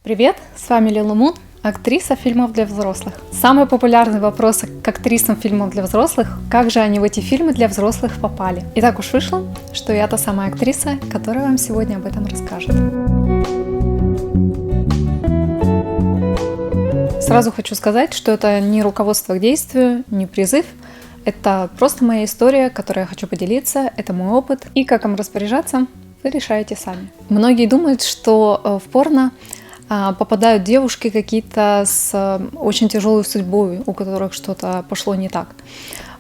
Привет, с вами Лила Мун, актриса фильмов для взрослых. Самый популярный вопрос к актрисам фильмов для взрослых – как же они в эти фильмы для взрослых попали? И так уж вышло, что я та самая актриса, которая вам сегодня об этом расскажет. Сразу хочу сказать, что это не руководство к действию, не призыв. Это просто моя история, которой я хочу поделиться, это мой опыт. И как им распоряжаться, вы решаете сами. Многие думают, что в порно попадают девушки какие-то с очень тяжелой судьбой, у которых что-то пошло не так.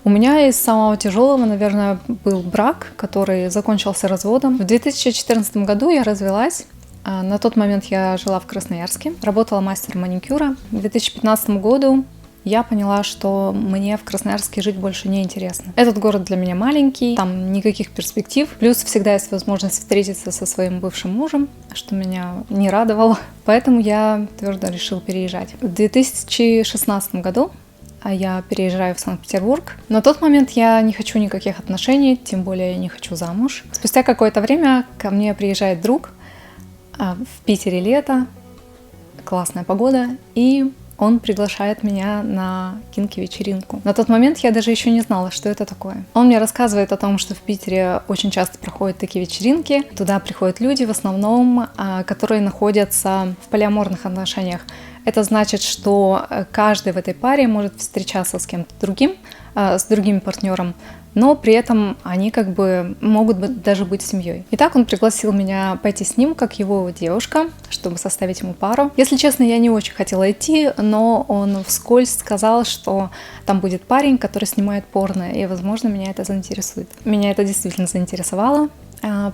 У меня из самого тяжелого, наверное, был брак, который закончился разводом. В 2014 году я развелась. На тот момент я жила в Красноярске, работала мастером маникюра. В 2015 году я поняла, что мне в Красноярске жить больше не интересно. Этот город для меня маленький, там никаких перспектив. Плюс всегда есть возможность встретиться со своим бывшим мужем, что меня не радовало. Поэтому я твердо решила переезжать. В 2016 году я переезжаю в Санкт-Петербург. На тот момент я не хочу никаких отношений, тем более я не хочу замуж. Спустя какое-то время ко мне приезжает друг. В Питере лето, классная погода, и он приглашает меня на кинки-вечеринку. На тот момент я даже еще не знала, что это такое. Он мне рассказывает о том, что в Питере очень часто проходят такие вечеринки. Туда приходят люди в основном, которые находятся в полиаморных отношениях. Это значит, что каждый в этой паре может встречаться с кем-то другим, с другим партнером, но при этом они как бы могут даже быть семьей. Итак, он пригласил меня пойти с ним, как его девушка, чтобы составить ему пару. Если честно, я не очень хотела идти, но он вскользь сказал, что там будет парень, который снимает порно, и, возможно, меня это заинтересует. Меня это действительно заинтересовало,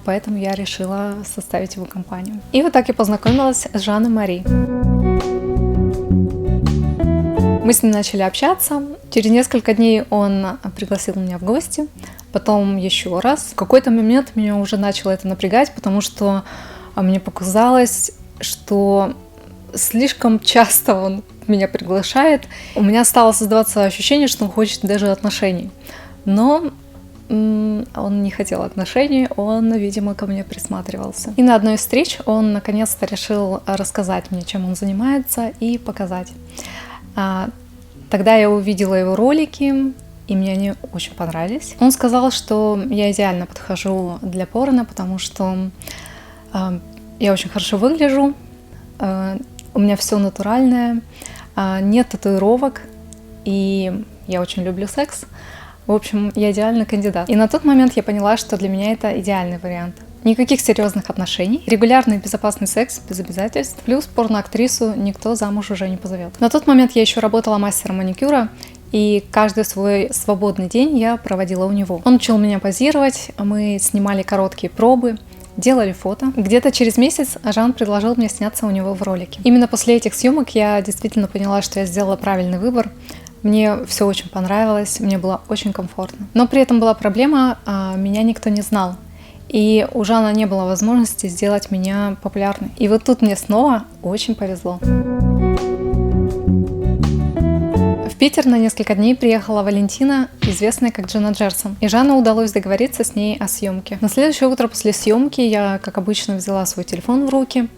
поэтому я решила составить его компанию. И вот так я познакомилась с Жаном Мари. Мы с ним начали общаться. Через несколько дней он пригласил меня в гости, потом еще раз. В какой-то момент меня уже начало это напрягать, потому что мне показалось, что слишком часто он меня приглашает. У меня стало создаваться ощущение, что он хочет даже отношений. Но он не хотел отношений, он, видимо, ко мне присматривался. И на одной из встреч он наконец-то решил рассказать мне, чем он занимается, и показать. Тогда я увидела его ролики, и мне они очень понравились. Он сказал, что я идеально подхожу для порно, потому что я очень хорошо выгляжу, у меня все натуральное, нет татуировок, и я очень люблю секс. В общем, я идеальный кандидат. И на тот момент я поняла, что для меня это идеальный вариант. Никаких серьезных отношений, регулярный безопасный секс без обязательств, плюс порноактрису никто замуж уже не позовет. На тот момент я еще работала мастером маникюра, и каждый свой свободный день я проводила у него. Он учил меня позировать, мы снимали короткие пробы, делали фото. Где-то через месяц Жан предложил мне сняться у него в ролике. Именно после этих съемок я действительно поняла, что я сделала правильный выбор. Мне все очень понравилось, мне было очень комфортно. Но при этом была проблема, меня никто не знал. И у Жана не было возможности сделать меня популярной. И вот тут мне снова очень повезло. В Питер на несколько дней приехала Валентина, известная как Джина Джерсон. И Жану удалось договориться с ней о съемке. На следующее утро после съемки я, как обычно, взяла свой телефон в руки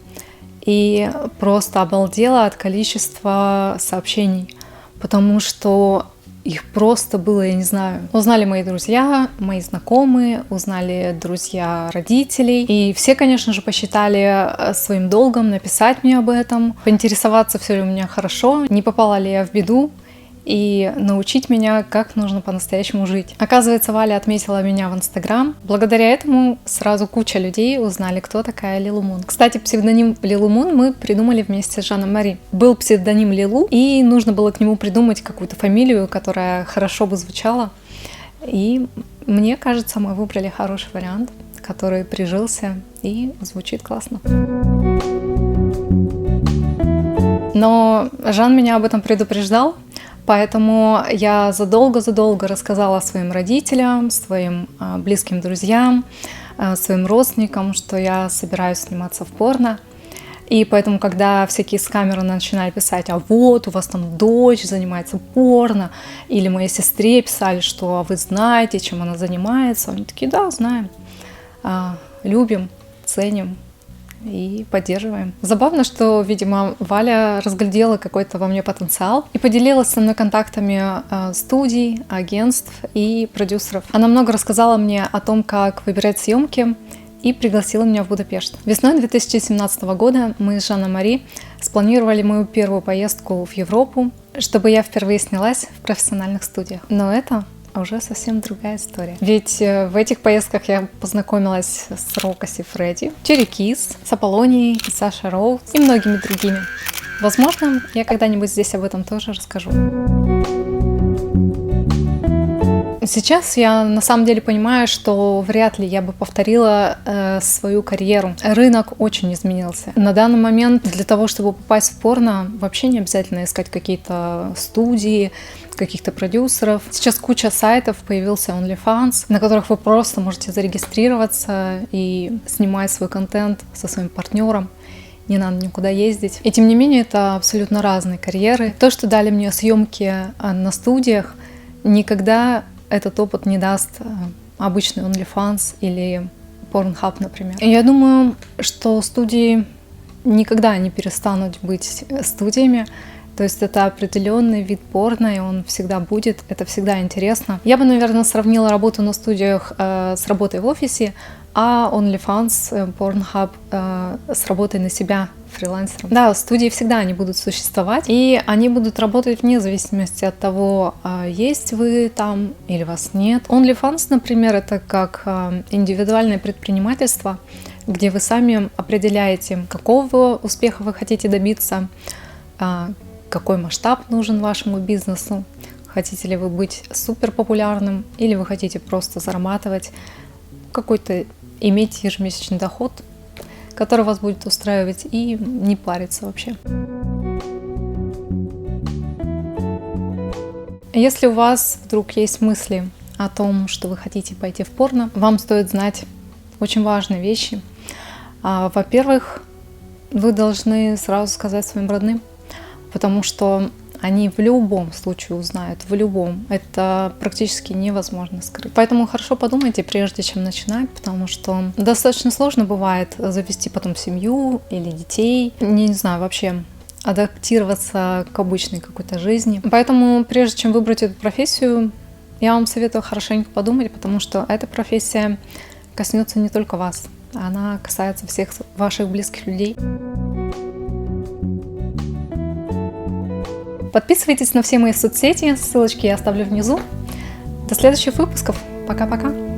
и просто обалдела от количества сообщений. Потому что их просто было, я не знаю. Узнали мои друзья, мои знакомые, узнали друзья родителей. И все, конечно же, посчитали своим долгом написать мне об этом, поинтересоваться, все ли у меня хорошо, не попала ли я в беду, и научить меня, как нужно по-настоящему жить. Оказывается, Валя отметила меня в Инстаграм. Благодаря этому сразу куча людей узнали, кто такая Лила Мун. Кстати, псевдоним Лилу Мун мы придумали вместе с Жаном Мари. Был псевдоним Лилу, и нужно было к нему придумать какую-то фамилию, которая хорошо бы звучала. И мне кажется, мы выбрали хороший вариант, который прижился и звучит классно. Но Жан меня об этом предупреждал, поэтому я задолго рассказала своим родителям, своим близким друзьям, своим родственникам, что я собираюсь сниматься в порно. И поэтому, когда всякие с камеры начинали писать, а вот у вас там дочь занимается порно, или моей сестре писали, что вы знаете, чем она занимается, они такие, да, знаем, любим, ценим. и поддерживаем. Забавно, что, видимо, Валя разглядела какой-то во мне потенциал и поделилась со мной контактами студий, агентств и продюсеров. Она много рассказала мне о том, как выбирать съемки, и пригласила меня в Будапешт. Весной 2017 года мы с Жанной Мари спланировали мою первую поездку в Европу, чтобы я впервые снялась в профессиональных студиях. Но это уже совсем другая история. Ведь в этих поездках я познакомилась с Рокко Сиффредди, Черри Кис, с Аполлонией, Сашей Роуз и многими другими. Возможно, я когда-нибудь здесь об этом тоже расскажу. Сейчас я на самом деле понимаю, что вряд ли я бы повторила свою карьеру. Рынок очень изменился. На данный момент для того, чтобы попасть в порно, вообще не обязательно искать какие-то студии, каких-то продюсеров. Сейчас куча сайтов, появился OnlyFans, на которых вы просто можете зарегистрироваться и снимать свой контент со своим партнером. Не надо никуда ездить. И тем не менее, это абсолютно разные карьеры. То, что дали мне съемки на студиях, никогда этот опыт не даст обычный OnlyFans или Pornhub, например. И я думаю, что студии никогда не перестанут быть студиями. То есть это определенный вид порно, и он всегда будет, это всегда интересно. Я бы, наверное, сравнила работу на студиях с работой в офисе, а OnlyFans, Pornhub с работой на себя, фрилансером. Да, студии всегда они будут существовать, и они будут работать вне зависимости от того, есть вы там или вас нет. OnlyFans, например, это как индивидуальное предпринимательство, где вы сами определяете, какого успеха вы хотите добиться, какой масштаб нужен вашему бизнесу, хотите ли вы быть супер популярным или вы хотите просто зарабатывать, какой-то иметь ежемесячный доход, который вас будет устраивать и не париться вообще. Если у вас вдруг есть мысли о том, что вы хотите пойти в порно, вам стоит знать очень важные вещи. Во-первых, вы должны сразу сказать своим родным, потому что они в любом случае узнают, в любом. Это практически невозможно скрыть. Поэтому хорошо подумайте, прежде чем начинать, потому что достаточно сложно бывает завести потом семью или детей. Не знаю, вообще адаптироваться к обычной какой-то жизни. Поэтому прежде чем выбрать эту профессию, я вам советую хорошенько подумать, потому что эта профессия коснется не только вас, она касается всех ваших близких людей. Подписывайтесь на все мои соцсети, ссылочки я оставлю внизу. До следующих выпусков. Пока-пока.